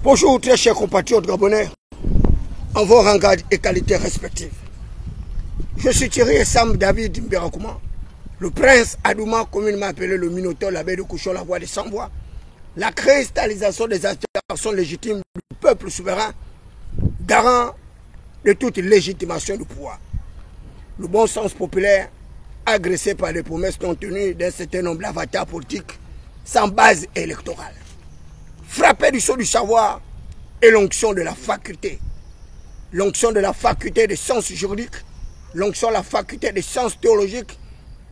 Bonjour très chers compatriotes gabonais, en vos rangs et qualités respectives. Je suis Thierry Sam David Mberakouma, le prince Adouma, communément appelé le Minotaure, l'abbé de Couchon, la voix des sans-voix, la cristallisation des aspirations légitimes du peuple souverain, garant de toute légitimation du pouvoir. Le bon sens populaire, agressé par les promesses non tenues d'un certain nombre d'avatars politiques sans base électorale. Frappé du sceau du savoir et l'onction de la faculté. L'onction de la faculté des sciences juridiques, l'onction de la faculté des sciences théologiques,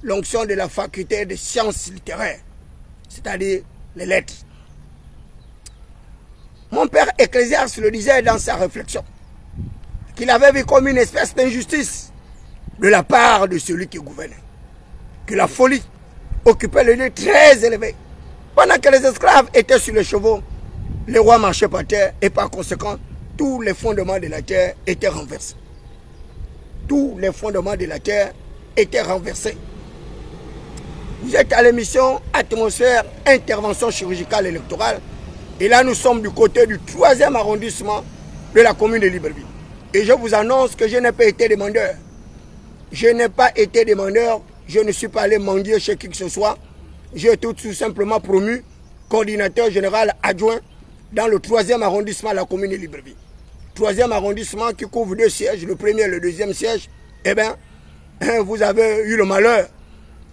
l'onction de la faculté des sciences littéraires, c'est-à-dire les lettres. Mon père Ecclésiaste le disait dans sa réflexion, qu'il avait vu comme une espèce d'injustice de la part de celui qui gouvernait, que la folie occupait le lieu très élevé. Pendant que les esclaves étaient sur les chevaux, les rois marchaient par terre et par conséquent, tous les fondements de la terre étaient renversés. Tous les fondements de la terre étaient renversés. Vous êtes à l'émission Atmosphère, intervention chirurgicale électorale. Et là, nous sommes du côté du 3e arrondissement de la commune de Libreville. Et je vous annonce que je n'ai pas été demandeur. Je n'ai pas été demandeur. Je ne suis pas allé mendier chez qui que ce soit. J'ai tout simplement promu coordinateur général adjoint dans le 3e arrondissement de la commune de Libreville. 3e arrondissement qui couvre 2 sièges, le premier et le 2e siège. Eh bien, vous avez eu le malheur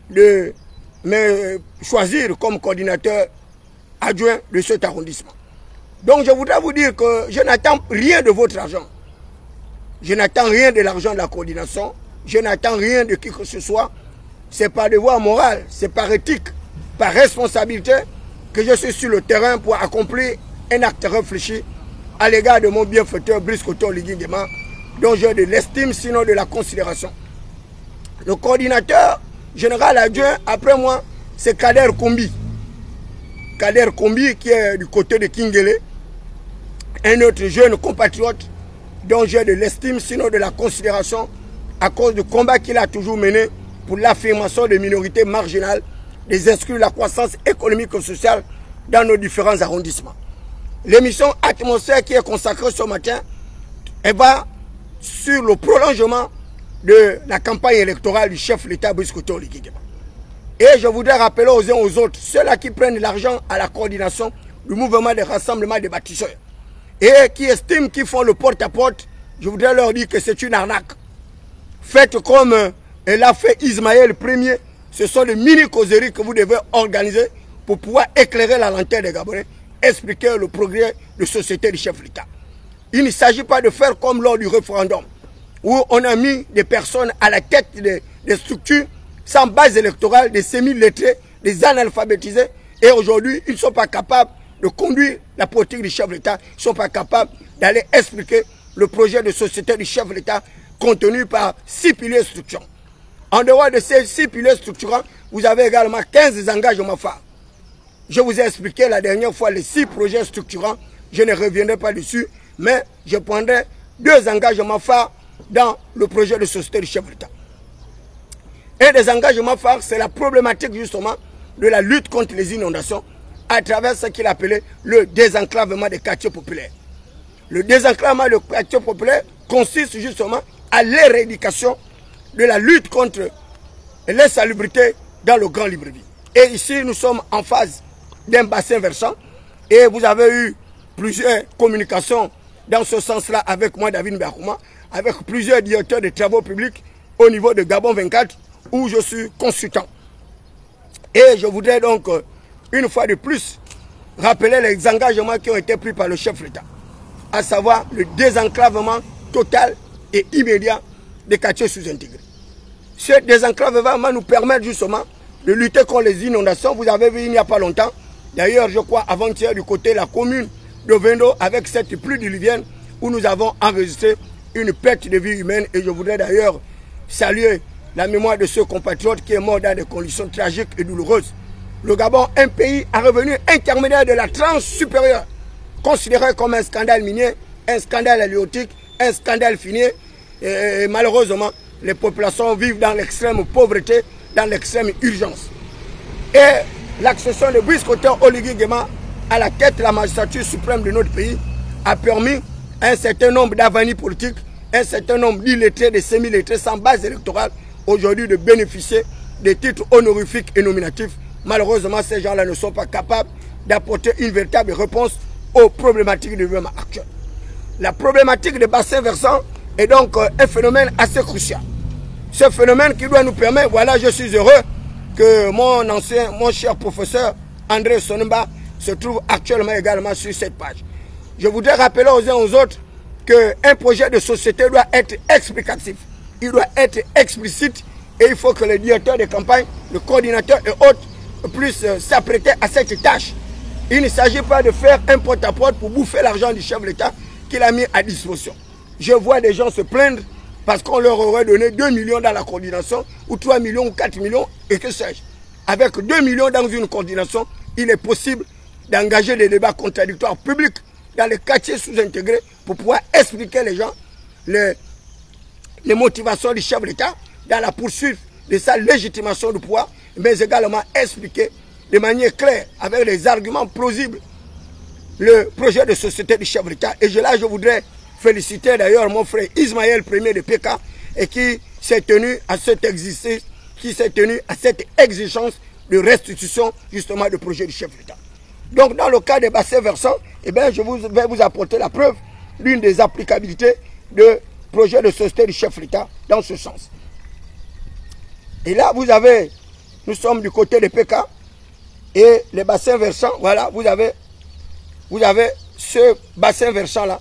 de me choisir comme coordinateur adjoint de cet arrondissement. Donc je voudrais vous dire que je n'attends rien de votre argent. Je n'attends rien de l'argent de la coordination. Je n'attends rien de qui que ce soit. C'est par devoir moral, c'est par éthique, par responsabilité que je suis sur le terrain pour accomplir un acte réfléchi à l'égard de mon bienfaiteur Brice Koto Ligingema, dont j'ai de l'estime, sinon de la considération. Le coordinateur général adjoint, après moi, c'est Kader Kombi. Kader Kombi qui est du côté de Kingele, un autre jeune compatriote dont j'ai de l'estime, sinon de la considération, à cause du combat qu'il a toujours mené pour l'affirmation des minorités marginales, des exclus de la croissance économique et sociale dans nos différents arrondissements. L'émission Atmosphère qui est consacrée ce matin, elle va sur le prolongement de la campagne électorale du chef de l'État Brice Koto Ligingema. Et je voudrais rappeler aux uns aux autres, ceux-là qui prennent de l'argent à la coordination du mouvement de rassemblement des bâtisseurs et qui estiment qu'ils font le porte-à-porte, je voudrais leur dire que c'est une arnaque. Faites comme l'a fait Ismaël Ier, ce sont des mini-causeries que vous devez organiser pour pouvoir éclairer la lanterne des Gabonais, expliquer le progrès de société du chef de l'État. Il ne s'agit pas de faire comme lors du référendum, où on a mis des personnes à la tête des structures sans base électorale, des semi-lettrés, des analphabétisés, et aujourd'hui, ils ne sont pas capables de conduire la politique du chef de l'État, ils ne sont pas capables d'aller expliquer le projet de société du chef de l'État contenu par 6 piliers structurants. En dehors de ces 6 piliers structurants, vous avez également 15 engagements phares. Je vous ai expliqué la dernière fois les 6 projets structurants, je ne reviendrai pas dessus, mais je prendrai 2 engagements phares dans le projet de société du chef de l'État. Un des engagements phares, c'est la problématique justement de la lutte contre les inondations à travers ce qu'il appelait le désenclavement des quartiers populaires. Le désenclavement des quartiers populaires consiste justement à l'éradication de la lutte contre l'insalubrité dans le Grand Libreville. Et ici, nous sommes en phase d'un bassin versant et vous avez eu plusieurs communications dans ce sens-là avec moi, David Mberakouma, avec plusieurs directeurs de travaux publics au niveau de Gabon 24 où je suis consultant. Et je voudrais donc, une fois de plus, rappeler les engagements qui ont été pris par le chef de l'État, à savoir le désenclavement total et immédiat des quartiers sous-intégrés. Ce désenclavement va nous permettre justement de lutter contre les inondations. Vous avez vu il n'y a pas longtemps, d'ailleurs je crois avant-hier du côté de la commune de Vendo avec cette pluie diluvienne où nous avons enregistré une perte de vie humaine et je voudrais d'ailleurs saluer la mémoire de ce compatriote qui est mort dans des conditions tragiques et douloureuses. Le Gabon, un pays à revenu intermédiaire de la tranche supérieure, considéré comme un scandale minier, un scandale halieutique, un scandale finier. Et malheureusement, les populations vivent dans l'extrême pauvreté, dans l'extrême urgence. Et l'accession de Brice Koto Ligingema à la tête de la magistrature suprême de notre pays a permis à un certain nombre d'avanies politiques, un certain nombre d'illettrés, de semi-lettrés sans base électorale, aujourd'hui de bénéficier des titres honorifiques et nominatifs. Malheureusement, ces gens-là ne sont pas capables d'apporter une véritable réponse aux problématiques du gouvernement actuel. La problématique des bassins versants est donc un phénomène assez crucial. Ce phénomène qui doit nous permettre, voilà, je suis heureux que mon cher professeur André Sonimba se trouve actuellement également sur cette page. Je voudrais rappeler aux uns aux autres qu'un projet de société doit être explicatif, il doit être explicite et il faut que les directeurs de campagne, le coordinateur et autres puissent s'apprêter à cette tâche. Il ne s'agit pas de faire un porte-à-porte pour bouffer l'argent du chef de l'État qu'il a mis à disposition. Je vois des gens se plaindre parce qu'on leur aurait donné 2 millions dans la coordination, ou 3 millions, ou 4 millions, et que sais-je. Avec 2 millions dans une coordination, il est possible d'engager des débats contradictoires publics dans les quartiers sous-intégrés pour pouvoir expliquer les gens les motivations du chef de l'État dans la poursuite de sa légitimation du pouvoir, mais également expliquer de manière claire, avec des arguments plausibles, le projet de société du chef de l'État. Et là, je voudrais féliciter d'ailleurs mon frère Ismaël Premier de PK et qui s'est tenu à cet exercice, qui s'est tenu à cette exigence de restitution justement du projet du chef de l'État. Donc dans le cas des bassins versants, eh bien, je vais vous apporter la preuve d'une des applicabilités de projet de société du chef de l'État dans ce sens. Et là, vous avez, nous sommes du côté des PK et les bassins versants, voilà, vous avez ce bassin versant-là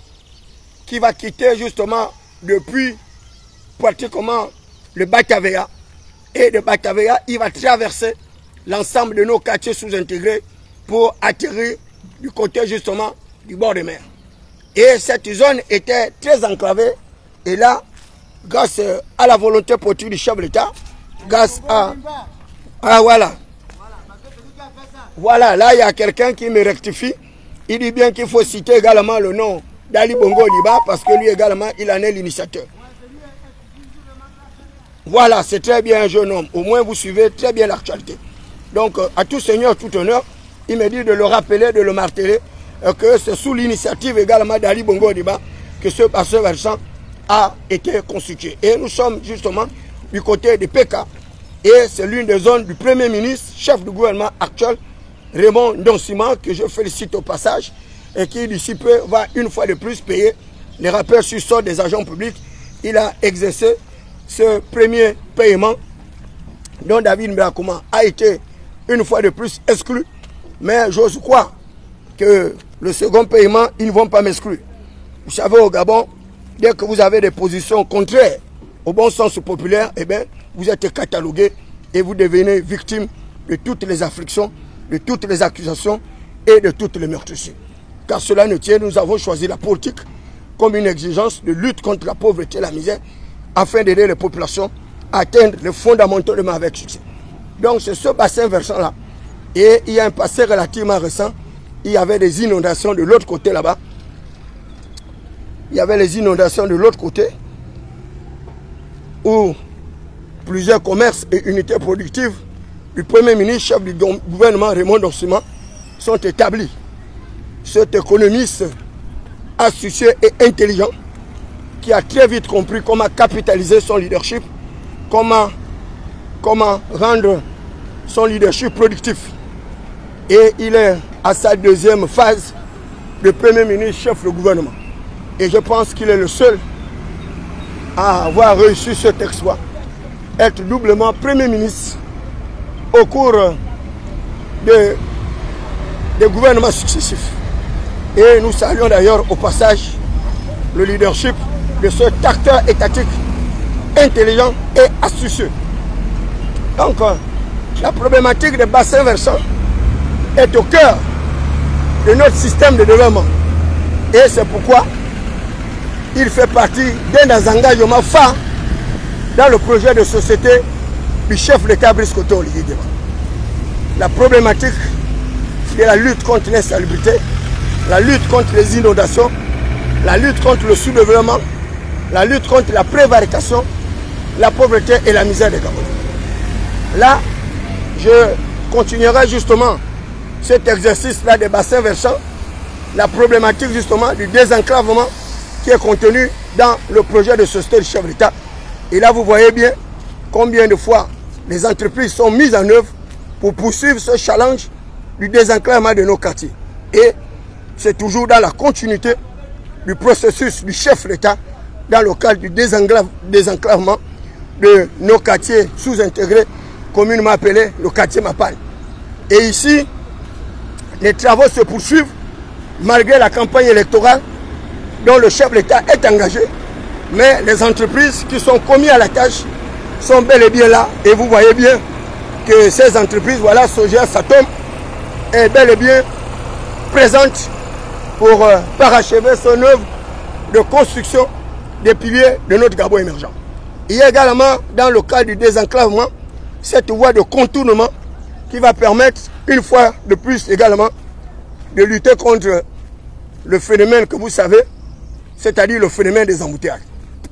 qui va quitter justement depuis pratiquement le Batavia. Et de Batavia, il va traverser l'ensemble de nos quartiers sous-intégrés pour atterrir du côté justement du bord de mer. Et cette zone était très enclavée. Et là, grâce à la volonté politique du chef de l'État, grâce à... Ah voilà. Voilà, là il y a quelqu'un qui me rectifie. Il dit bien qu'il faut citer également le nom d'Ali Bongo Liba parce que lui également, il en est l'initiateur. Voilà, c'est très bien un jeune homme. Au moins, vous suivez très bien l'actualité. Donc, à tout seigneur, tout honneur, il me dit de le rappeler, de le marteler, que c'est sous l'initiative également d'Ali Bongo Liba que ce bassin versant a été constitué. Et nous sommes justement du côté de PK. Et c'est l'une des zones du Premier ministre, chef du gouvernement actuel, Raymond Ndonsima, que je félicite au passage, et qui d'ici peu va une fois de plus payer les rappels sur sort des agents publics. Il a exercé ce premier paiement dont David Mbakuma a été une fois de plus exclu. Mais j'ose croire que le second paiement, ils ne vont pas m'exclure. Vous savez, au Gabon, dès que vous avez des positions contraires au bon sens populaire, eh bien, vous êtes catalogué et vous devenez victime de toutes les afflictions, de toutes les accusations et de toutes les meurtrissures. Car cela ne tient, nous avons choisi la politique comme une exigence de lutte contre la pauvreté et la misère afin d'aider les populations à atteindre les fondamentaux de avec succès. Donc c'est ce bassin versant-là. Et il y a un passé relativement récent, il y avait des inondations de l'autre côté là-bas. Il y avait les inondations de l'autre côté où plusieurs commerces et unités productives du Premier ministre, chef du gouvernement Raymond Ndonsima sont établis. Cet économiste astucieux et intelligent qui a très vite compris comment capitaliser son leadership, comment rendre son leadership productif. Et il est à sa deuxième phase de Premier ministre, chef du gouvernement. Et je pense qu'il est le seul à avoir réussi cet exploit, être doublement Premier ministre au cours des gouvernements successifs. Et nous saluons d'ailleurs au passage le leadership de cet acteur étatique intelligent et astucieux. Donc, la problématique des bassins versants est au cœur de notre système de développement. Et c'est pourquoi il fait partie d'un engagement phare dans le projet de société du chef d'État Brice Koto Oligui Nguema. La problématique de la lutte contre l'insalubrité, la lutte contre les inondations, la lutte contre le sous-développement, la lutte contre la prévarication, la pauvreté et la misère des Gabonais. Là, je continuerai justement cet exercice-là des bassins versants la problématique justement du désenclavement qui est contenu dans le projet de société du chef d'État. Et là, vous voyez bien combien de fois les entreprises sont mises en œuvre pour poursuivre ce challenge du désenclavement de nos quartiers. Et c'est toujours dans la continuité du processus du chef d'État dans le cadre du désenclavement de nos quartiers sous-intégrés, communément appelés le quartier Mapane. Et ici, les travaux se poursuivent malgré la campagne électorale dont le chef d'État est engagé. Mais les entreprises qui sont commises à la tâche sont bel et bien là. Et vous voyez bien que ces entreprises, voilà, Sogea Satom est bel et bien présente pour parachever son œuvre de construction des piliers de notre Gabon émergent. Il y a également, dans le cadre du désenclavement, cette voie de contournement qui va permettre, une fois de plus également, de lutter contre le phénomène que vous savez, c'est-à-dire le phénomène des embouteillages.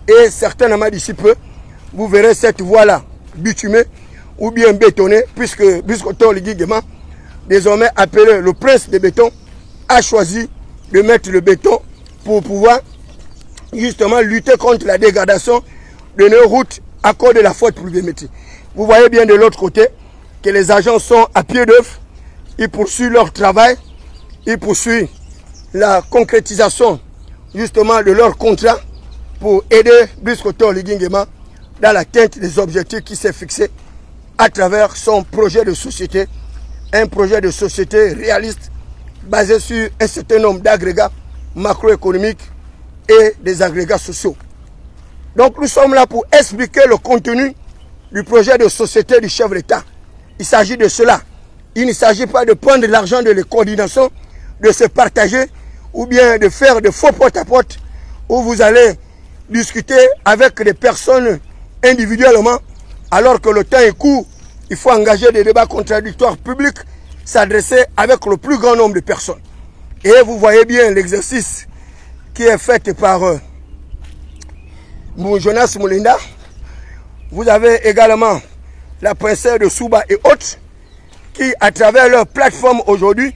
Et certainement d'ici peu, vous verrez cette voie-là bitumée ou bien bétonnée, puisque Toli Guiguema, désormais appelé le prince des bétons, a choisi de mettre le béton pour pouvoir justement lutter contre la dégradation de nos routes à cause de la faute pluviométrique. Vous voyez bien de l'autre côté que les agents sont à pied d'œuvre, ils poursuivent leur travail, ils poursuivent la concrétisation justement de leur contrat pour aider Briskoto Ligingema dans l'atteinte des objectifs qui s'est fixé à travers son projet de société, un projet de société réaliste basé sur un certain nombre d'agrégats macroéconomiques et des agrégats sociaux. Donc nous sommes là pour expliquer le contenu du projet de société du chef d'État. Il s'agit de cela. Il ne s'agit pas de prendre l'argent de la coordination, de se partager ou bien de faire de faux porte-à-porte où vous allez discuter avec des personnes individuellement alors que le temps est court. Il faut engager des débats contradictoires publics, s'adresser avec le plus grand nombre de personnes. Et vous voyez bien l'exercice qui est fait par Jonas Moulinda. Vous avez également la princesse de Souba et autres qui, à travers leur plateforme aujourd'hui,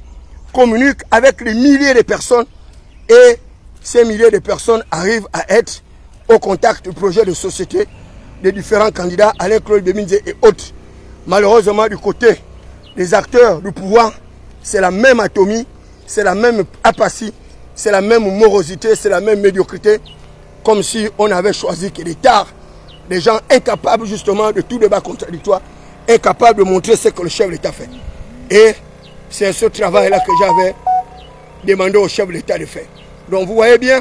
communiquent avec des milliers de personnes et ces milliers de personnes arrivent à être au contact du projet de société des différents candidats, Alain Claude Beminze et autres. Malheureusement, du côté des acteurs du pouvoir, c'est la même atomie, c'est la même apathie, c'est la même morosité, c'est la même médiocrité, comme si on avait choisi que des tares, des gens incapables justement de tout débat contradictoire, incapables de montrer ce que le chef de l'État fait. Et c'est ce travail-là que j'avais demandé au chef de l'État de faire. Donc vous voyez bien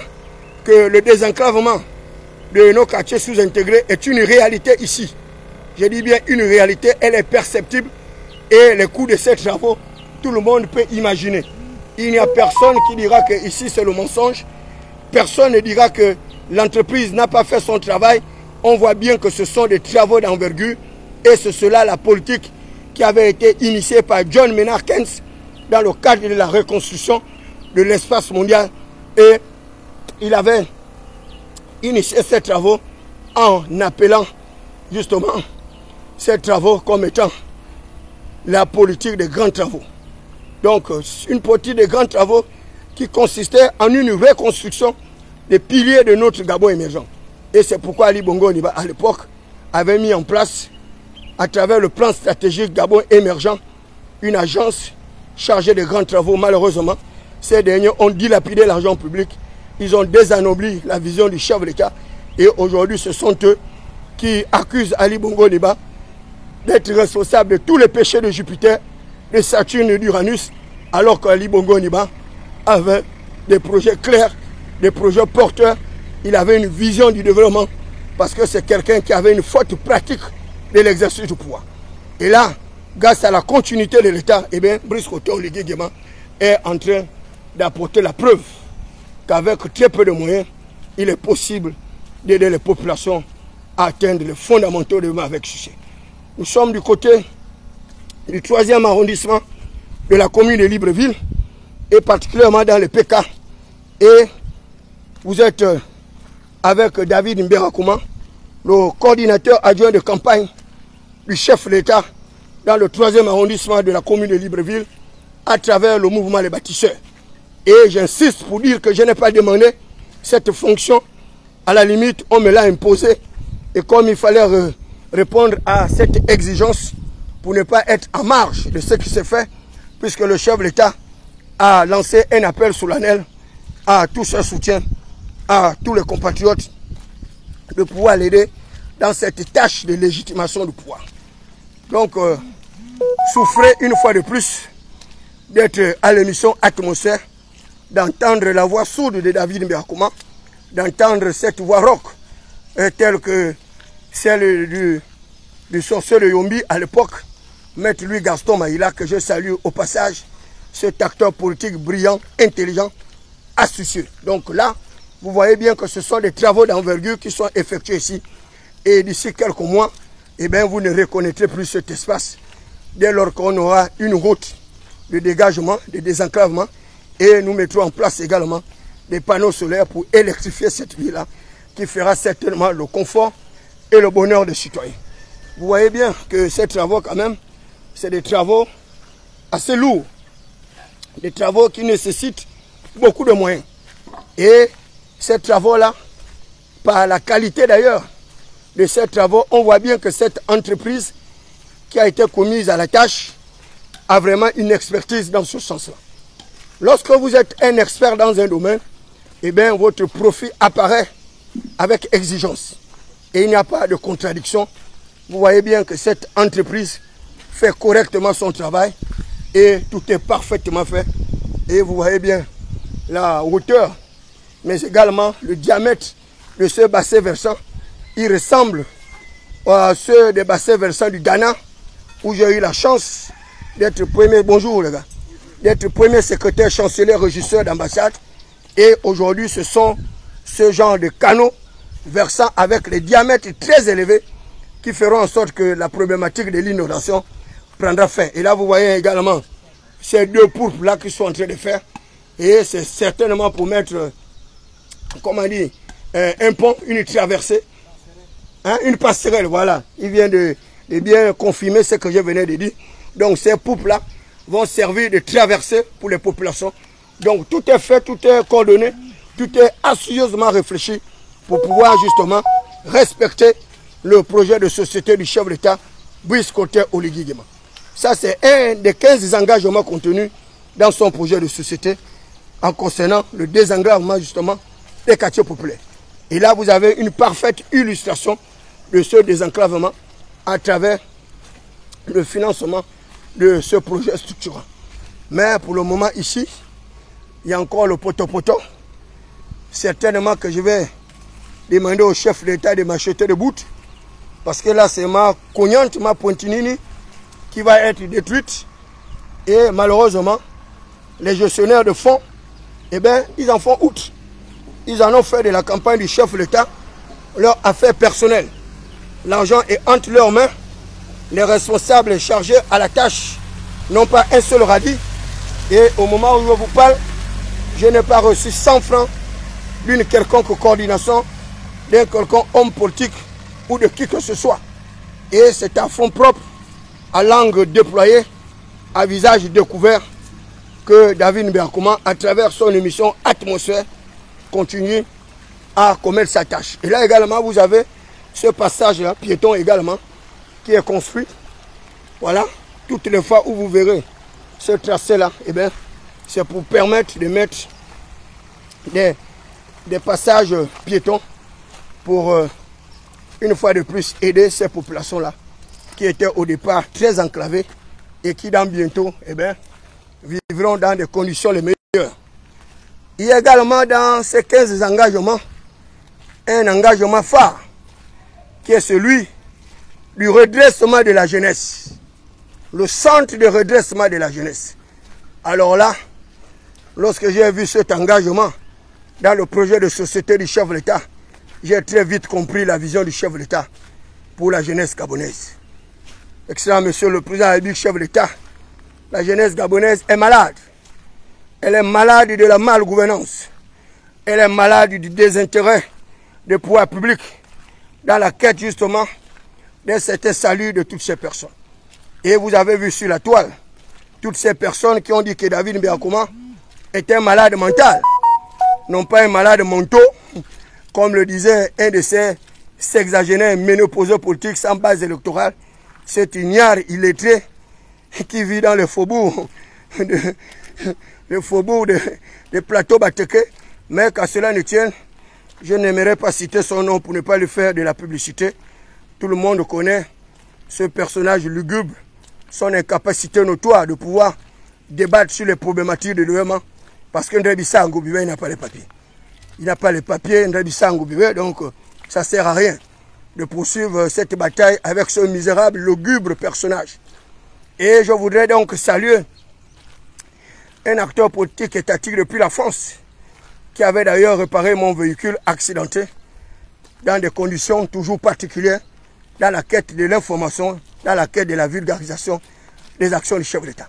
que le désenclavement de nos quartiers sous-intégrés est une réalité ici. Je dis bien une réalité, elle est perceptible et les coûts de ces travaux, tout le monde peut imaginer. Il n'y a personne qui dira que ici c'est le mensonge. Personne ne dira que l'entreprise n'a pas fait son travail. On voit bien que ce sont des travaux d'envergure et c'est cela la politique qui avait été initiée par John Maynard Keynes dans le cadre de la reconstruction de l'espace mondial. Et il avait initié ces travaux en appelant justement ces travaux comme étant la politique des grands travaux. Donc une politique des grands travaux qui consistait en une reconstruction des piliers de notre Gabon émergent. Et c'est pourquoi Ali Bongo Ondimba à l'époque avait mis en place à travers le plan stratégique Gabon émergent une agence chargée de grands travaux. Malheureusement, ces derniers ont dilapidé l'argent public. Ils ont désanobli la vision du chef de l'État. Et aujourd'hui, ce sont eux qui accusent Ali Bongo Ondimba d'être responsable de tous les péchés de Jupiter, de Saturne et d'Uranus, alors qu'Ali Bongo Ondimba avait des projets clairs, des projets porteurs. Il avait une vision du développement parce que c'est quelqu'un qui avait une forte pratique de l'exercice du pouvoir. Et là, grâce à la continuité de l'État, eh bien, Briskoto Ligingema est en train d'apporter la preuve qu'avec très peu de moyens, il est possible d'aider les populations à atteindre les fondamentaux de l'humain avec succès. Nous sommes du côté du 3e arrondissement de la commune de Libreville et particulièrement dans le PK. Et vous êtes avec David Mberakouma, le coordinateur adjoint de campagne du chef de l'État dans le 3e arrondissement de la commune de Libreville à travers le mouvement Les Bâtisseurs. Et j'insiste pour dire que je n'ai pas demandé cette fonction. À la limite, on me l'a imposée. Et comme il fallait répondre à cette exigence pour ne pas être en marge de ce qui s'est fait, puisque le chef de l'État a lancé un appel solennel à tous ses soutiens, à tous les compatriotes, de pouvoir l'aider dans cette tâche de légitimation du pouvoir. Donc, souffrez une fois de plus d'être à l'émission Atmosphère, d'entendre la voix sourde de David Mbeakoma, d'entendre cette voix rock telle que celle du sorcier de Yombi à l'époque, Maître Louis Gaston Maïla, que je salue au passage, cet acteur politique brillant, intelligent, astucieux. Donc là, vous voyez bien que ce sont des travaux d'envergure qui sont effectués ici. Et d'ici quelques mois, eh bien, vous ne reconnaîtrez plus cet espace dès lors qu'on aura une route de dégagement, de désenclavement. Et nous mettrons en place également des panneaux solaires pour électrifier cette ville-là, qui fera certainement le confort et le bonheur des citoyens. Vous voyez bien que ces travaux, quand même, c'est des travaux assez lourds. Des travaux qui nécessitent beaucoup de moyens. Et ces travaux-là, par la qualité d'ailleurs de ces travaux, on voit bien que cette entreprise qui a été commise à la tâche a vraiment une expertise dans ce sens-là. Lorsque vous êtes un expert dans un domaine, eh bien, votre profit apparaît avec exigence. Et il n'y a pas de contradiction. Vous voyez bien que cette entreprise fait correctement son travail et tout est parfaitement fait. Et vous voyez bien la hauteur, mais également le diamètre de ce bassin versant. Il ressemble à ceux des bassins versants du Ghana, où j'ai eu la chance d'être premier, bonjour les gars, d'être premier secrétaire chancelier régisseur d'ambassade. Et aujourd'hui, ce sont ce genre de canaux versant avec les diamètres très élevés qui feront en sorte que la problématique de l'inondation prendra fin. Et là, vous voyez également ces deux pourpres là qui sont en train de faire. Et c'est certainement pour mettre, comment dire, un pont, une traversée, hein, une passerelle, voilà. Il vient de bien confirmer ce que je venais de dire. Donc ces pourpres là vont servir de traversée pour les populations. Donc tout est fait, tout est coordonné, tout est assidueusement réfléchi pour pouvoir justement respecter le projet de société du chef de l'État, Brice Clotaire Oligui Nguema. Ça, c'est un des 15 engagements contenus dans son projet de société en concernant le désengagement justement des quartiers populaires. Et là, vous avez une parfaite illustration de ce désenclavement à travers le financement de ce projet structurant. Mais pour le moment, ici, il y a encore le poteau-poteau. Certainement que je vais demander au chef de l'État de m'acheter des bouts. Parce que là, c'est ma cognante, ma Pontinini, qui va être détruite. Et malheureusement, les gestionnaires de fonds, eh bien, ils en font outre. Ils en ont fait de la campagne du chef de l'État leur affaire personnelle. L'argent est entre leurs mains. Les responsables chargés à la tâche n'ont pas un seul radis. Et au moment où je vous parle, je n'ai pas reçu 100 francs d'une quelconque coordination, d'un quelconque homme politique ou de qui que ce soit. Et c'est à fonds propre, à langue déployée, à visage découvert, que David Mbeakoma, à travers son émission Atmosphère, continue à commettre sa tâche. Et là également, vous avez ce passage-là, piéton également, qui est construit. Voilà, toutes les fois où vous verrez ce tracé-là, eh bien, c'est pour permettre de mettre des passages piétons pour, une fois de plus, aider ces populations-là qui étaient au départ très enclavées et qui, dans bientôt, eh bien, vivront dans des conditions les meilleures. Il y a également dans ces 15 engagements un engagement phare qui est celui du redressement de la jeunesse. Le centre de redressement de la jeunesse. Alors là, lorsque j'ai vu cet engagement dans le projet de société du chef de l'État, j'ai très vite compris la vision du chef de l'État pour la jeunesse gabonaise. Excellent Monsieur le Président de la République, chef de l'État, la jeunesse gabonaise est malade. Elle est malade de la malgouvernance. Elle est malade du désintérêt des pouvoirs publics dans la quête justement d'un certain salut de toutes ces personnes. Et vous avez vu sur la toile toutes ces personnes qui ont dit que David Mbeakoma est un malade mental, non pas un malade mental, comme le disait un de ces sexagénaires ménopauseux politiques sans base électorale. C'est une ignare illettré qui vit dans le faubourg de plateau Bateke. Mais qu'à cela ne tienne, je n'aimerais pas citer son nom pour ne pas lui faire de la publicité. Tout le monde connaît ce personnage lugubre, son incapacité notoire de pouvoir débattre sur les problématiques de l'OM, parce qu'Ndrebissa Ngoubiwe n'a pas les papiers. Il n'a pas les papiers, Ndrebissa Ngoubiwe, donc ça ne sert à rien de poursuivre cette bataille avec ce misérable, lugubre personnage. Et je voudrais donc saluer un acteur politique étatique depuis la France, qui avait d'ailleurs réparé mon véhicule accidenté dans des conditions toujours particulières, dans la quête de l'information, dans la quête de la vulgarisation des actions du chef d'État.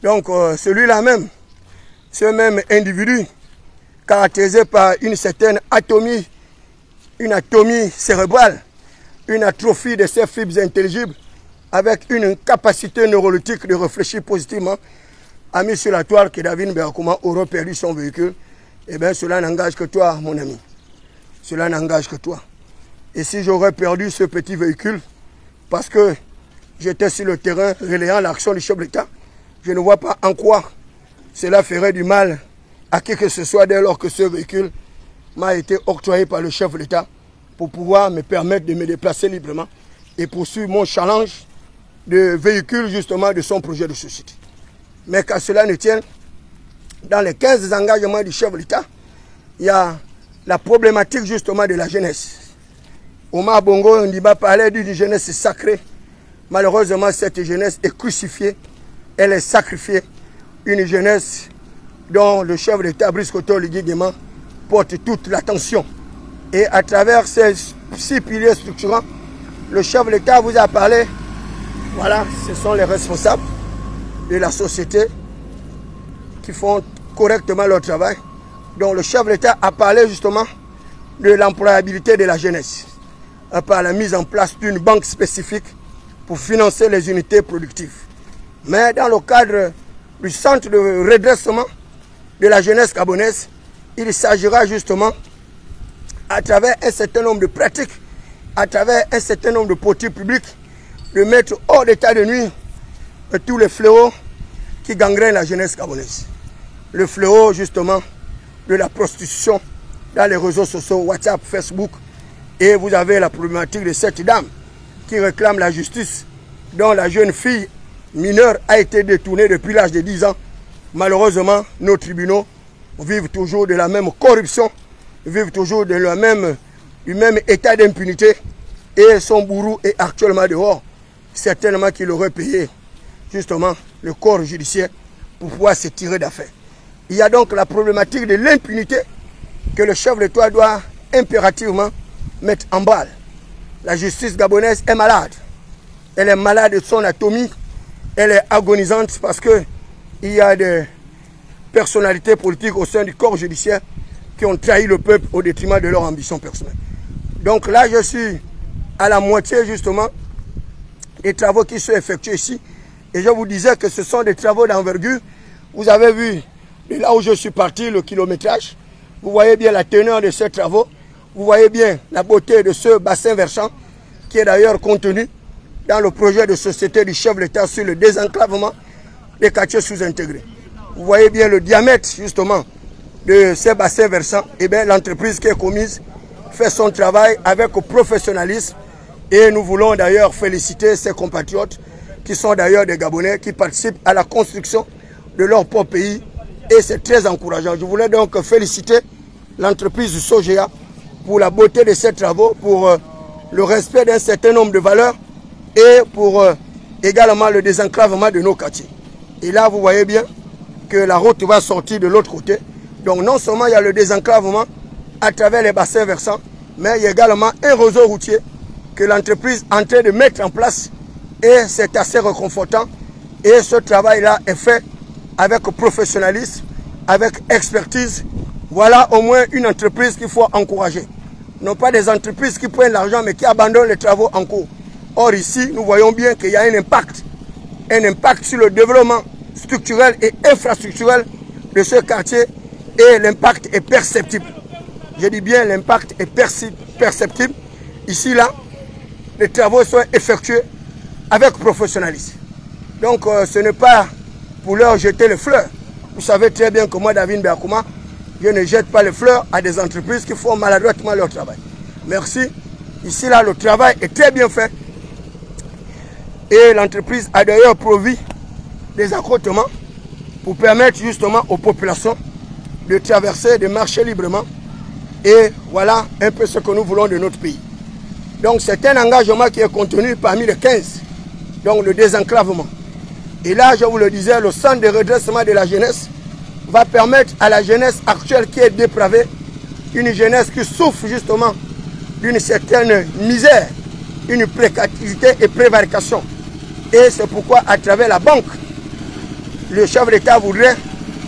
Donc celui-là même, ce même individu, caractérisé par une certaine atomie, une atomie cérébrale, une atrophie de ses fibres intelligibles, avec une capacité neurologique de réfléchir positivement, a mis sur la toile que David Mberakouma aurait perdu son véhicule. Eh bien, cela n'engage que toi, mon ami. Cela n'engage que toi. Et si j'aurais perdu ce petit véhicule, parce que j'étais sur le terrain relayant l'action du chef d'État, je ne vois pas en quoi cela ferait du mal à qui que ce soit dès lors que ce véhicule m'a été octroyé par le chef d'État pour pouvoir me permettre de me déplacer librement et poursuivre mon challenge de véhicule justement de son projet de société. Mais qu'à cela ne tienne, dans les 15 engagements du chef de l'État, il y a la problématique justement de la jeunesse. Omar Bongo Ndiba parlait d'une jeunesse sacrée. Malheureusement, cette jeunesse est crucifiée, elle est sacrifiée. Une jeunesse dont le chef d'État, Brice Oligui Nguema, porte toute l'attention. Et à travers ces 6 piliers structurants, le chef de l'État vous a parlé. Voilà, ce sont les responsables de la société qui font correctement leur travail. Donc le chef de l'État a parlé justement de l'employabilité de la jeunesse par la mise en place d'une banque spécifique pour financer les unités productives. Mais dans le cadre du centre de redressement de la jeunesse gabonaise, il s'agira justement, à travers un certain nombre de pratiques, à travers un certain nombre de politiques publiques, de mettre hors d'état de nuire tous les fléaux qui gangrènent la jeunesse gabonaise. Le fléau justement de la prostitution dans les réseaux sociaux, WhatsApp, Facebook. Et vous avez la problématique de cette dame qui réclame la justice, dont la jeune fille mineure a été détournée depuis l'âge de 10 ans. Malheureusement, nos tribunaux vivent toujours de la même corruption, vivent toujours de du même état d'impunité. Et son bourreau est actuellement dehors. Certainement qu'il aurait payé justement le corps judiciaire pour pouvoir se tirer d'affaire. Il y a donc la problématique de l'impunité que le chef de l'État doit impérativement mettre en balle. La justice gabonaise est malade. Elle est malade de son anatomie. Elle est agonisante parce qu'il y a des personnalités politiques au sein du corps judiciaire qui ont trahi le peuple au détriment de leur ambition personnelle. Donc là, je suis à la moitié justement des travaux qui sont effectués ici. Et je vous disais que ce sont des travaux d'envergure. Vous avez vu, de là où je suis parti, le kilométrage. Vous voyez bien la teneur de ces travaux. Vous voyez bien la beauté de ce bassin versant qui est d'ailleurs contenu dans le projet de société du chef de l'État sur le désenclavement des quartiers sous-intégrés. Vous voyez bien le diamètre justement de ces bassins versants. Et bien l'entreprise qui est commise fait son travail avec professionnalisme. Et nous voulons d'ailleurs féliciter ces compatriotes qui sont d'ailleurs des Gabonais qui participent à la construction de leur propre pays. Et c'est très encourageant. Je voulais donc féliciter l'entreprise du Sogea pour la beauté de ces travaux, pour le respect d'un certain nombre de valeurs et pour également le désenclavement de nos quartiers. Et là, vous voyez bien que la route va sortir de l'autre côté. Donc non seulement il y a le désenclavement à travers les bassins versants, mais il y a également un réseau routier que l'entreprise est en train de mettre en place et c'est assez réconfortant. Et ce travail-là est fait avec professionnalisme, avec expertise. Voilà au moins une entreprise qu'il faut encourager. Non pas des entreprises qui prennent l'argent mais qui abandonnent les travaux en cours. Or ici, nous voyons bien qu'il y a un impact sur le développement structurel et infrastructurel de ce quartier et l'impact est perceptible. Je dis bien l'impact est perceptible. Ici, là, les travaux sont effectués avec professionnalisme. Donc, ce n'est pas pour leur jeter les fleurs. Vous savez très bien que moi, David Mbeakouma, je ne jette pas les fleurs à des entreprises qui font maladroitement leur travail. Merci. Ici, là, le travail est très bien fait. Et l'entreprise a d'ailleurs provu des accotements pour permettre justement aux populations de traverser, de marcher librement. Et voilà un peu ce que nous voulons de notre pays. Donc c'est un engagement qui est contenu parmi les 15. Donc le désenclavement. Et là, je vous le disais, le centre de redressement de la jeunesse va permettre à la jeunesse actuelle qui est dépravée, une jeunesse qui souffre justement d'une certaine misère, une précarité et prévarication. Et c'est pourquoi à travers la banque, le chef d'État voudrait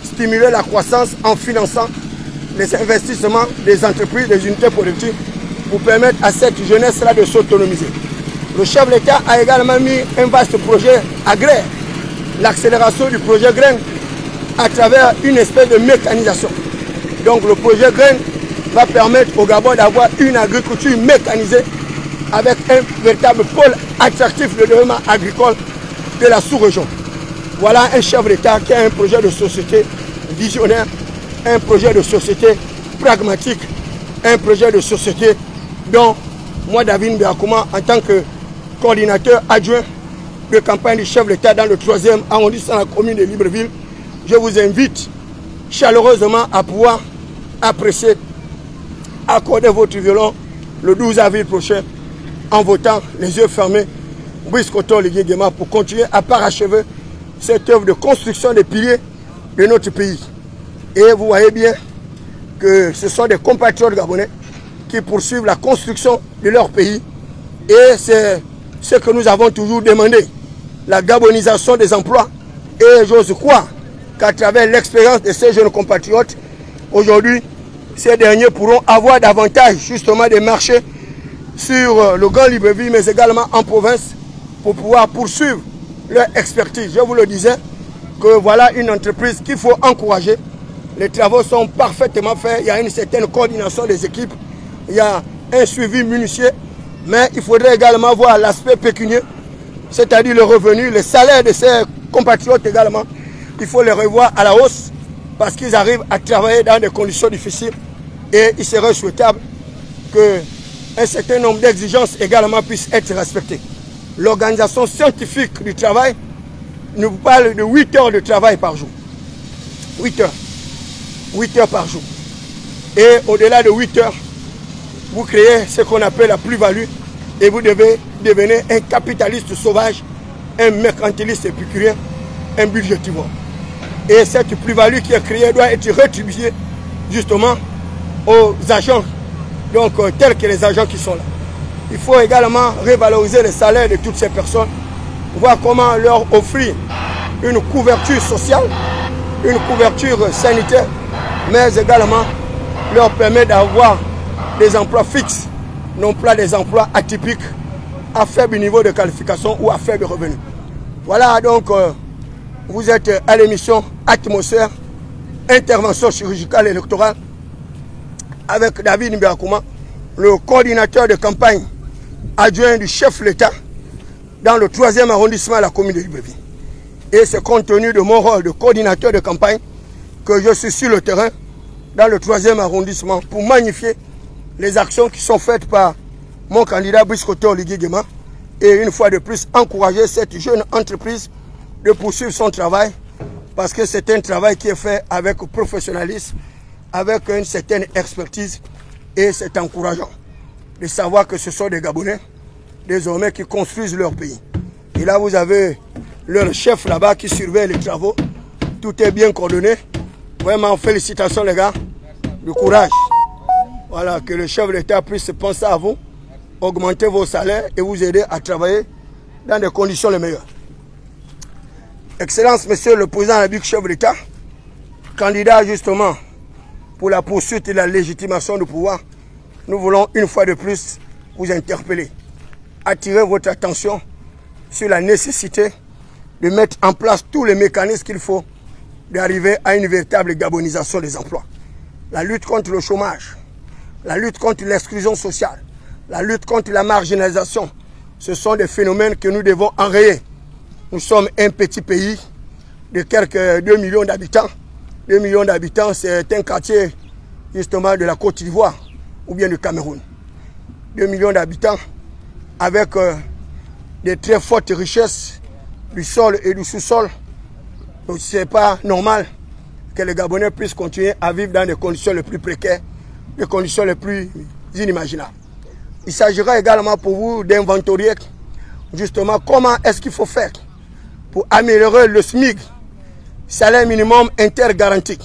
stimuler la croissance en finançant les investissements des entreprises, des unités productives pour permettre à cette jeunesse-là de s'autonomiser. Le chef d'État a également mis un vaste projet agraire, l'accélération du projet grain à travers une espèce de mécanisation. Donc le projet grain va permettre au Gabon d'avoir une agriculture mécanisée avec un véritable pôle attractif de développement agricole de la sous-région. Voilà un chef d'État qui a un projet de société visionnaire, un projet de société pragmatique, un projet de société dont moi, David Mbeakouma, en tant que coordinateur adjoint de campagne du chef d'État dans le 3e arrondissement de la commune de Libreville, je vous invite chaleureusement à pouvoir apprécier, accorder votre violon le 12 avril prochain en votant les yeux fermés Brice Koto Ligui-Nguema pour continuer à parachever cette œuvre de construction des piliers de notre pays. Et vous voyez bien que ce sont des compatriotes gabonais qui poursuivent la construction de leur pays. Et c'est ce que nous avons toujours demandé, la gabonisation des emplois. Et j'ose croire qu'à travers l'expérience de ces jeunes compatriotes, aujourd'hui, ces derniers pourront avoir davantage justement des marchés sur le Grand Libreville, mais également en province, pour pouvoir poursuivre leur expertise. Je vous le disais, que voilà une entreprise qu'il faut encourager. Les travaux sont parfaitement faits, il y a une certaine coordination des équipes, il y a un suivi minutieux, mais il faudrait également voir l'aspect pécunier, c'est-à-dire le revenu, le salaire de ces compatriotes également. Il faut les revoir à la hausse parce qu'ils arrivent à travailler dans des conditions difficiles et il serait souhaitable qu'un certain nombre d'exigences également puissent être respectées. L'organisation scientifique du travail nous parle de 8 heures de travail par jour. 8 heures. 8 heures par jour. Et au-delà de 8 heures, vous créez ce qu'on appelle la plus-value et vous devez devenir un capitaliste sauvage, un mercantiliste épicurien, un budgétivore. Et cette plus-value qui est créée doit être rétribuée justement aux agents, donc tels que les agents qui sont là. Il faut également revaloriser les salaires de toutes ces personnes, voir comment leur offrir une couverture sociale, une couverture sanitaire, mais également leur permettre d'avoir des emplois fixes, non pas des emplois atypiques à faible niveau de qualification ou à faible revenu. Voilà donc, vous êtes à l'émission Atmosphère, intervention chirurgicale électorale avec David Mbeakouma, le coordinateur de campagne adjoint du chef de l'État dans le 3e arrondissement de la commune de Libreville. Et c'est compte tenu de mon rôle de coordinateur de campagne que je suis sur le terrain dans le 3e arrondissement pour magnifier les actions qui sont faites par mon candidat Brice Koto Ligui-Nguema et une fois de plus encourager cette jeune entreprise de poursuivre son travail parce que c'est un travail qui est fait avec professionnalisme, avec une certaine expertise et c'est encourageant de savoir que ce sont des Gabonais désormais qui construisent leur pays. Et là vous avez leur chef là-bas qui surveille les travaux. Tout est bien coordonné. Vraiment félicitations les gars, du courage. Voilà, que le chef de l'État puisse penser à vous, augmenter vos salaires et vous aider à travailler dans des conditions les meilleures. Excellence, Monsieur le Président de la République, chef de l'État, candidat justement pour la poursuite et la légitimation du pouvoir, nous voulons une fois de plus vous interpeller, attirer votre attention sur la nécessité de mettre en place tous les mécanismes qu'il faut d'arriver à une véritable gabonisation des emplois. La lutte contre le chômage, la lutte contre l'exclusion sociale, la lutte contre la marginalisation, ce sont des phénomènes que nous devons enrayer. Nous sommes un petit pays de quelques 2 millions d'habitants. 2 millions d'habitants, c'est un quartier justement de la Côte d'Ivoire ou bien du Cameroun. 2 millions d'habitants avec des très fortes richesses du sol et du sous-sol. Donc ce n'est pas normal que les Gabonais puissent continuer à vivre dans des conditions les plus précaires, des conditions les plus inimaginables. Il s'agira également pour vous d'inventorier justement comment est-ce qu'il faut faire pour améliorer le SMIC, salaire minimum intergaranti.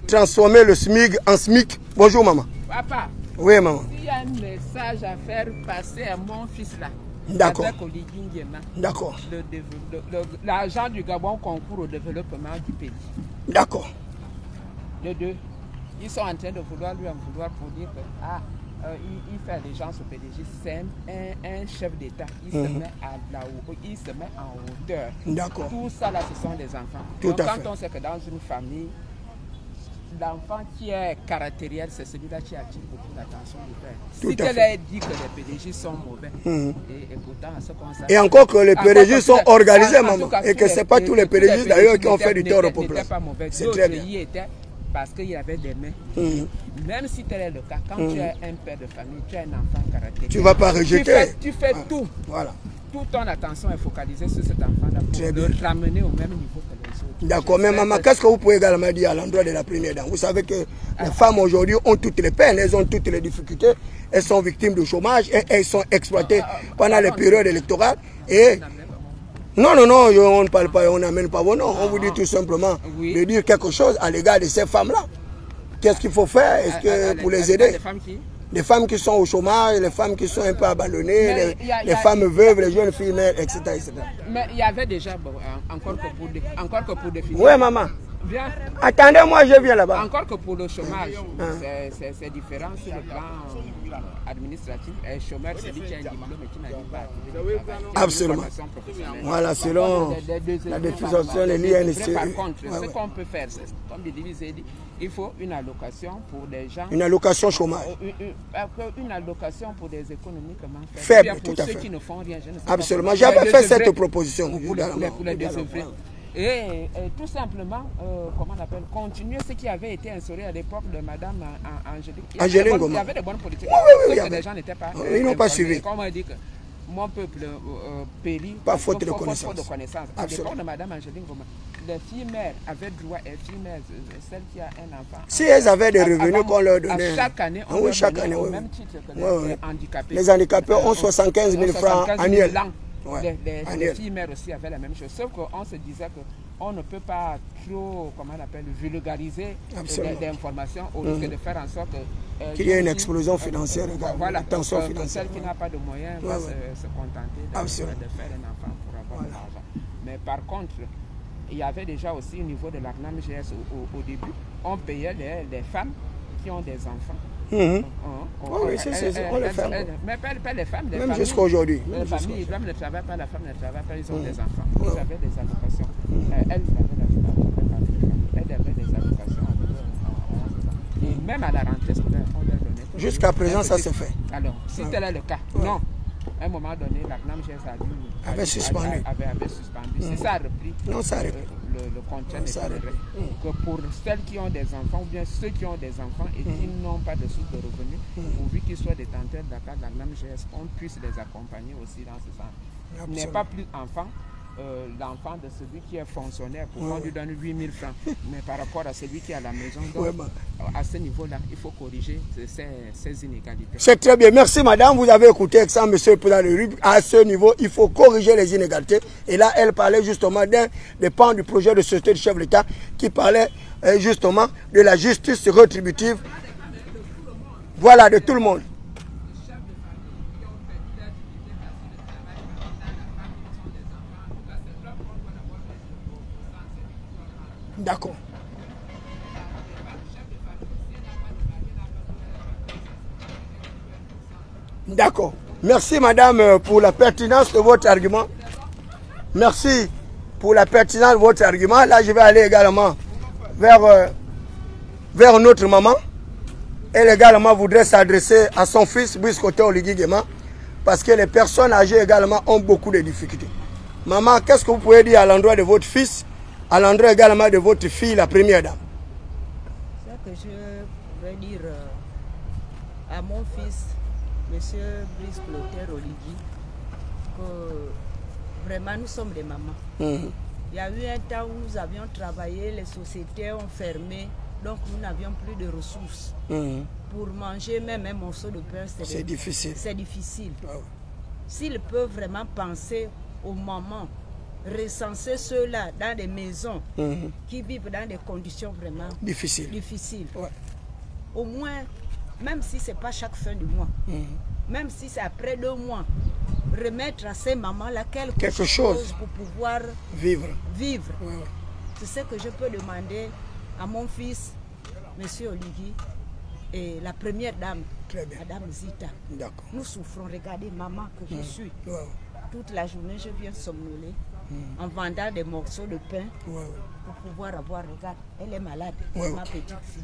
Transformer le SMIC en SMIC. Bonjour maman. Papa. Oui maman. Il y a un message à faire passer à mon fils là. D'accord. D'accord. L'argent du Gabon concourt au développement du pays. D'accord. Les deux. Ils sont en train de vouloir lui en vouloir pour dire que il fait allégeance au PDG. C'est un chef d'État. Il se met il se met en hauteur. D'accord. Tout ça là, ce sont des enfants. Tout donc, à fait. Quand on sait que dans une famille, l'enfant qui est caractériel, c'est celui-là qui attire beaucoup l'attention du père. Si elle dit que les PDG sont mauvais, et pourtant, à ce qu'on sait. Et encore que les PDG sont organisés, maman. Et que ce n'est pas tous les PDG d'ailleurs qui ont fait du tort au peuple. C'est très bien. Parce qu'il y avait des mains. Même si tel est le cas, quand tu es un père de famille, tu es un enfant caractéristique. Tu ne vas pas rejeter. Tu fais tout. Voilà. Toute ton attention est focalisée sur cet enfant-là pour le ramener au même niveau que les autres. D'accord, mais maman, qu'est-ce que vous pouvez également dire à l'endroit de la première dame? Vous savez que les femmes aujourd'hui ont toutes les peines, elles ont toutes les difficultés, elles sont victimes de chômage et elles sont exploitées pendant les périodes électorales. Et non, on ne parle pas, on n'amène pas vos noms. On vous dit tout simplement de dire quelque chose à l'égard de ces femmes-là. Qu'est-ce qu'il faut faire? Est-ce que pour les aider? Les femmes qui sont au chômage, les femmes qui sont un peu abandonnées, les femmes veuves, les jeunes filles mères, etc., etc. Mais il y avait déjà, encore que pour définir. Oui, maman. Bien. Attendez-moi, je viens là-bas. Encore que pour le chômage, c'est différent sur le plan administratif. Un chômeur, c'est lui qui a un diplôme et qui n'a pas. Absolument. Voilà, selon la définition de l'INSS. Par contre, ce qu'on peut faire, c'est, comme je disais, il faut une allocation pour des gens. Une allocation chômage. Une allocation pour des économiquement faibles. Pour ceux qui ne font rien. Je ne sais absolument. J'avais fait cette proposition. Pour les désœuvrés. Et tout simplement, comment on appelle, continuer ce qui avait été instauré à l'époque de Madame Angélique. Il y avait des bonnes politiques. Oui, les gens n'étaient pas. Ils n'ont pas suivi. Comme on dit que mon peuple périt par faute de connaissance. À l'époque de Madame Angélique, les filles mères avaient droit, les filles mères, celles qui ont un enfant. Si elles avaient des revenus qu'on leur donnait. Chaque année, on leur donnait au même titre que les handicapés. Les handicapés ont 75 000 francs annuels. Les filles mères aussi avaient la même chose. Sauf qu'on se disait qu'on ne peut pas trop, comment on appelle, vulgariser des informations au risque de faire en sorte qu'il y ait une explosion financière. Voilà, tension financière. Celle qui n'a pas de moyens va se contenter de faire un enfant pour avoir de l'argent. Mais par contre, il y avait déjà aussi au niveau de l'ACNAM GS au début, on payait les femmes qui ont des enfants. Oui, on les fait. Mais pas les femmes. Même jusqu'à aujourd'hui. Les familles, l'homme ne travaille pas, la femme ne travaille pas, ils ont des enfants. Ils avaient des allocations. Elles avaient des allocations. Et même à la rentrée scolaire, on leur donnait. Jusqu'à présent, ça se fait. Alors, si tel est le cas, non. À un moment donné, la CNAM avait suspendu. Si ça a repris, non, ça a repris. Le contenu que pour celles qui ont des enfants ou bien ceux qui ont des enfants et qui n'ont pas de source de revenus, pourvu qu'ils soient détenteurs de la carte de la CNAM GS, on puisse les accompagner aussi dans ce sens. Il n'est pas plus enfant. L'enfant de celui qui est fonctionnaire, pour qu'on lui donne 8 000 francs. Mais par rapport à celui qui est à la maison, donc, à ce niveau-là, il faut corriger ces inégalités. C'est très bien. Merci madame. Vous avez écouté ça, monsieur le président de la République. À ce niveau, il faut corriger les inégalités. Et là, elle parlait justement d'un des pans du projet de société du chef de l'État qui parlait justement de la justice rétributive. Voilà, de tout le monde. D'accord. D'accord. Merci madame pour la pertinence de votre argument. Merci pour la pertinence de votre argument. Là, je vais aller également vers notre maman. Elle également voudrait s'adresser à son fils, Brice Côté Oligui Nguema, parce que les personnes âgées également ont beaucoup de difficultés. Maman, qu'est-ce que vous pouvez dire à l'endroit de votre fils, à l'endroit également de votre fille, la première dame? Ce que je veux dire à mon fils, M. Brice Clotaire Oligui, que vraiment nous sommes des mamans. Il y a eu un temps où nous avions travaillé, les sociétés ont fermé, donc nous n'avions plus de ressources. Pour manger même un morceau de pain, c'est difficile. C'est difficile. Oh. S'ils peuvent vraiment penser aux mamans, recenser ceux-là dans des maisons qui vivent dans des conditions vraiment difficiles. Ouais. Au moins, même si ce n'est pas chaque fin du mois, même si c'est après 2 mois, remettre à ces mamans-là quelque chose pour pouvoir vivre. Ouais. C'est ce que je peux demander à mon fils, M. Oligui, et la première dame, Madame Zita. Nous souffrons, regardez maman que je suis. Toute la journée, je viens somnoler en vendant des morceaux de pain pour pouvoir avoir, regarde, elle est malade, ma petite fille.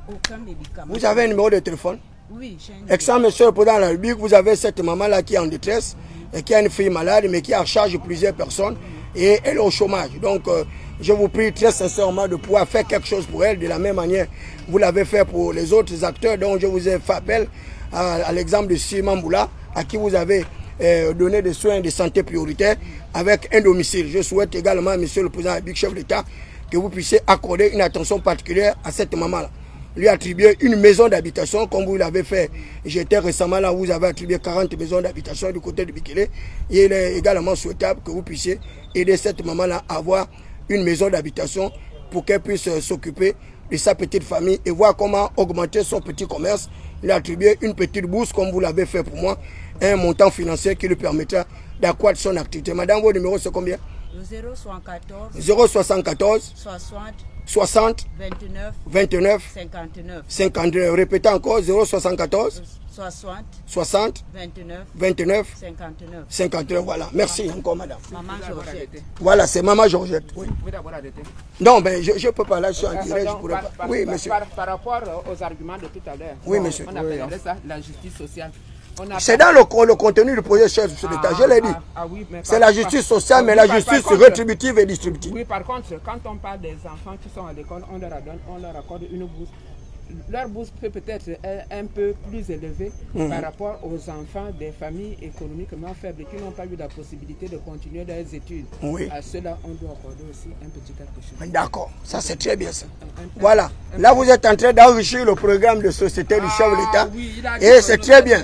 Aucun médicament. Vous avez un numéro de téléphone? Oui, j'ai un numéro. Exemple, monsieur le président de la République, vous avez cette maman-là qui est en détresse et qui a une fille malade, mais qui a en charge plusieurs personnes et elle est au chômage. Donc, je vous prie très sincèrement de pouvoir faire quelque chose pour elle de la même manière que vous l'avez fait pour les autres acteurs dont je vous ai fait appel, à l'exemple de Simon Boula, à qui vous avez donné des soins de santé prioritaires avec un domicile. Je souhaite également, monsieur le président du chef de l'État, que vous puissiez accorder une attention particulière à cette maman-là. Lui attribuer une maison d'habitation comme vous l'avez fait. J'étais récemment là où vous avez attribué 40 maisons d'habitation du côté de Bikele. Et il est également souhaitable que vous puissiez aider cette maman-là à avoir une maison d'habitation pour qu'elle puisse s'occuper de sa petite famille et voir comment augmenter son petit commerce. Il a attribué une petite bourse comme vous l'avez fait pour moi, un montant financier qui lui permettra d'accroître son activité. Madame, vos numéros c'est combien? 074 60 29 59. Répétez encore 074 60 29 59. Voilà. Merci encore, madame. Maman Georgette. Voilà, c'est Maman Georgette. Oui. Non, ben je ne peux pas. Là, je suis en direct. Oui, monsieur. Par rapport aux arguments de tout à l'heure, oui, monsieur. On appelle ça la justice sociale. C'est dans le contenu du projet chef de l'État, je l'ai dit. C'est la justice sociale, mais la justice rétributive et distributive. Oui, par contre, quand on parle des enfants qui sont à l'école, on leur accorde une bourse. Leur bourse peut-être un peu plus élevée par rapport aux enfants des familles économiquement faibles qui n'ont pas eu la possibilité de continuer leurs études. Oui. À ceux-là, on doit accorder aussi un petit quelque chose. D'accord, ça c'est très bien ça. Voilà, là vous êtes en train d'enrichir le programme de société du chef de l'État. Oui, et c'est très bien.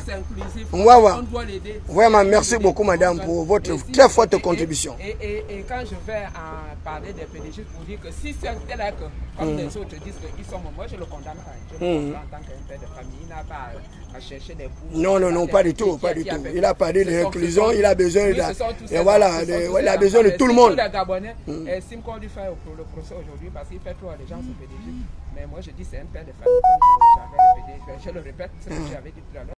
Vraiment, merci beaucoup madame pour votre très forte contribution. Et quand je vais en parler des PDG pour dire que si c'est tel que, comme les autres disent qu'ils sont moi je le condamne. Je en tant qu'un père de famille, il n'a pas à chercher des bouts. Non, pas du tout, pas du tout. Il a parlé de l'inclusion, il a besoin de et voilà, il a besoin de tout le monde. Les Gabonais estiment qu'on lui fait le procès aujourd'hui parce qu'il fait trop à les gens sur PDG. Mais moi je dis c'est un père de famille, comme j'avais répété, je le répète, ce que j'avais dit tout à l'heure.